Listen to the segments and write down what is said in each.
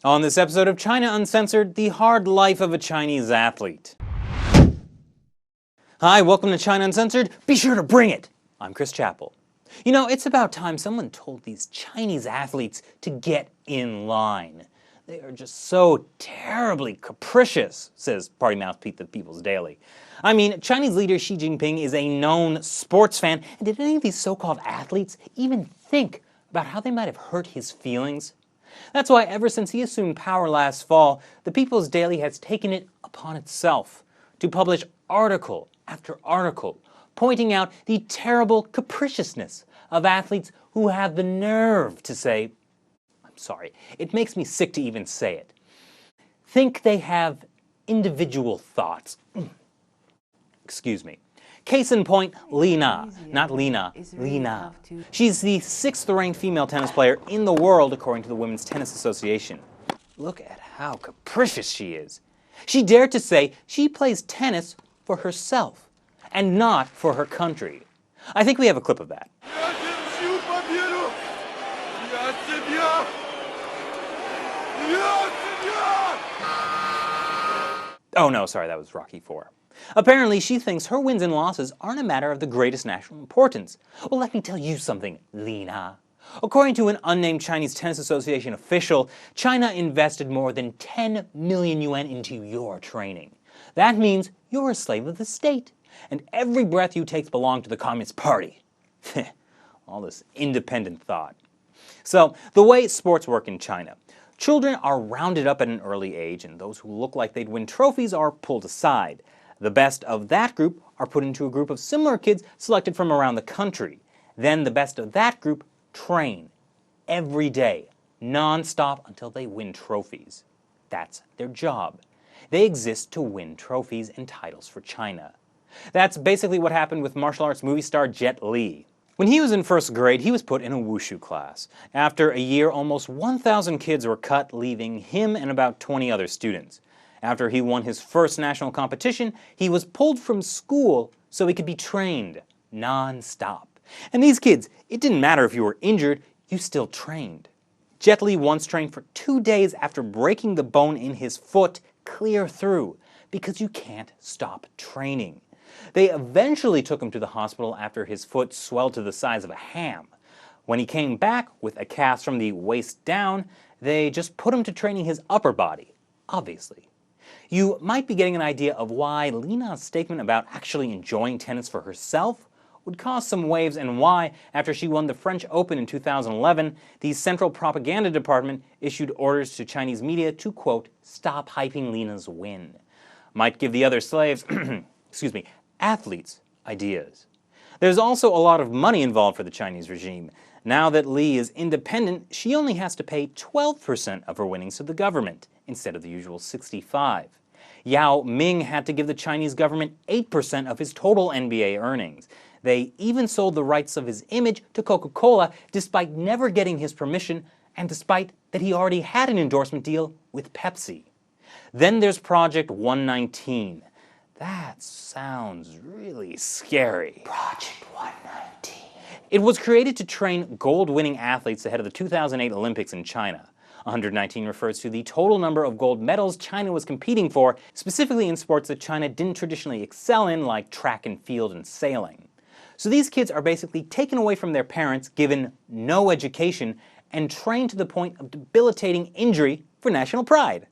On this episode of China Uncensored, the hard life of a Chinese athlete. Hi, welcome to China Uncensored. Be sure to bring it! I'm Chris Chappell. You know, it's about time someone told these Chinese athletes to get in line. They are just so terribly capricious, says party mouthpiece the People's Daily. I mean, Chinese leader Xi Jinping is a known sports fan, and did any of these so-called athletes even think about how they might have hurt his feelings? That's why ever since he assumed power last fall, the People's Daily has taken it upon itself to publish article after article pointing out the terrible capriciousness of athletes who have the nerve to say, I'm sorry, it makes me sick to even say it, think they have individual thoughts. Excuse me. Case in point, Li Na. Not Lena, Li Na. She's the 6th-ranked female tennis player in the world according to the Women's Tennis Association. Look at how capricious she is. She dared to say she plays tennis for herself and not for her country. I think we have a clip of that. Oh no, sorry, that was Rocky IV. Apparently, she thinks her wins and losses aren't a matter of the greatest national importance. Well, let me tell you something, Li Na. According to an unnamed Chinese Tennis Association official, China invested more than 10 million yuan into your training. That means you're a slave of the state, and every breath you take belongs to the Communist Party. All this independent thought. So, the way sports work in China. Children are rounded up at an early age, and those who look like they'd win trophies are pulled aside. The best of that group are put into a group of similar kids selected from around the country. Then the best of that group train every day, non-stop until they win trophies. That's their job. They exist to win trophies and titles for China. That's basically what happened with martial arts movie star Jet Li. When he was in 1st grade, he was put in a wushu class. After a year, almost 1,000 kids were cut, leaving him and about 20 other students. After he won his first national competition, he was pulled from school so he could be trained non-stop. And these kids, it didn't matter if you were injured, you still trained. Jet Li once trained for 2 days after breaking the bone in his foot clear through, because you can't stop training. They eventually took him to the hospital after his foot swelled to the size of a ham. When he came back with a cast from the waist down, they just put him to training his upper body, obviously. You might be getting an idea of why Li Na's statement about actually enjoying tennis for herself would cause some waves, and why, after she won the French Open in 2011, the Central Propaganda Department issued orders to Chinese media to, quote, stop hyping Li Na's win. Might give the other slaves, excuse me, athletes ideas. There's also a lot of money involved for the Chinese regime. Now that Li is independent, she only has to pay 12% of her winnings to the government, instead of the usual 65%. Yao Ming had to give the Chinese government 8% of his total NBA earnings. They even sold the rights of his image to Coca-Cola despite never getting his permission, and despite that he already had an endorsement deal with Pepsi. Then there's Project 119. That sounds really scary. Project 119. It was created to train gold-winning athletes ahead of the 2008 Olympics in China. 119 refers to the total number of gold medals China was competing for, specifically in sports that China didn't traditionally excel in, like track and field and sailing. So these kids are basically taken away from their parents, given no education, and trained to the point of debilitating injury for national pride.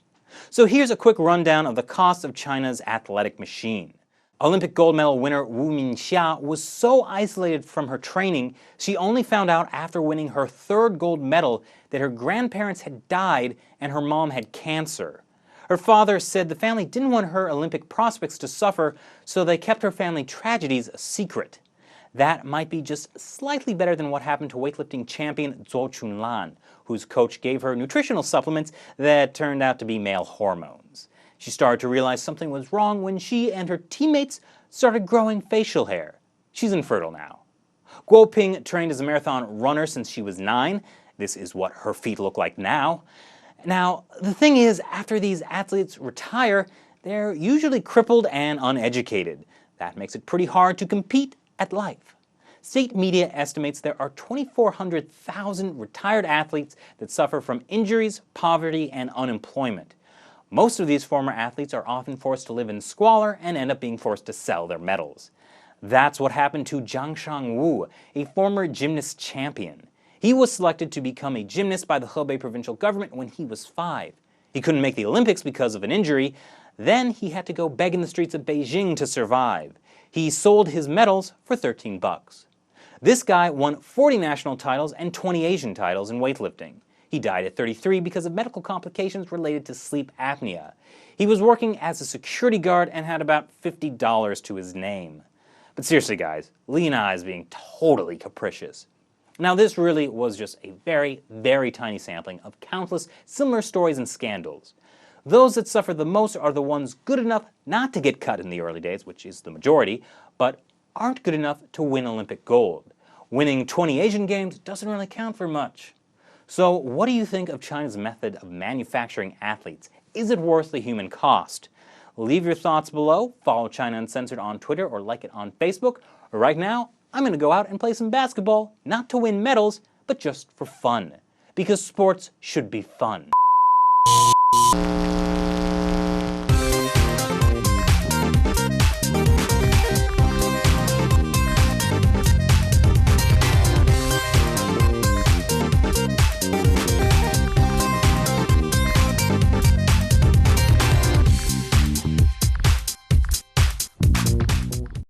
So here's a quick rundown of the cost of China's athletic machine. Olympic gold medal winner Wu Minxia was so isolated from her training, she only found out after winning her 3rd gold medal that her grandparents had died and her mom had cancer. Her father said the family didn't want her Olympic prospects to suffer, so they kept her family tragedies a secret. That might be just slightly better than what happened to weightlifting champion Zhou Chunlan, whose coach gave her nutritional supplements that turned out to be male hormones. She started to realize something was wrong when she and her teammates started growing facial hair. She's infertile now. Guo Ping trained as a marathon runner since she was 9. This is what her feet look like now. Now, the thing is, after these athletes retire, they're usually crippled and uneducated. That makes it pretty hard to compete at life. State media estimates there are 2,400,000 retired athletes that suffer from injuries, poverty, and unemployment. Most of these former athletes are often forced to live in squalor and end up being forced to sell their medals. That's what happened to Zhang Shangwu, a former gymnast champion. He was selected to become a gymnast by the Hebei provincial government when he was 5. He couldn't make the Olympics because of an injury. Then he had to go beg in the streets of Beijing to survive. He sold his medals for $13. This guy won 40 national titles and 20 Asian titles in weightlifting. He died at 33 because of medical complications related to sleep apnea. He was working as a security guard and had about $50 to his name. But seriously guys, Li Na is being totally capricious. Now this really was just a very, very tiny sampling of countless similar stories and scandals. Those that suffer the most are the ones good enough not to get cut in the early days, which is the majority, but aren't good enough to win Olympic gold. Winning 20 Asian Games doesn't really count for much. So what do you think of China's method of manufacturing athletes? Is it worth the human cost? Leave your thoughts below, follow China Uncensored on Twitter or like it on Facebook. Right now, I'm going to go out and play some basketball, not to win medals, but just for fun. Because sports should be fun.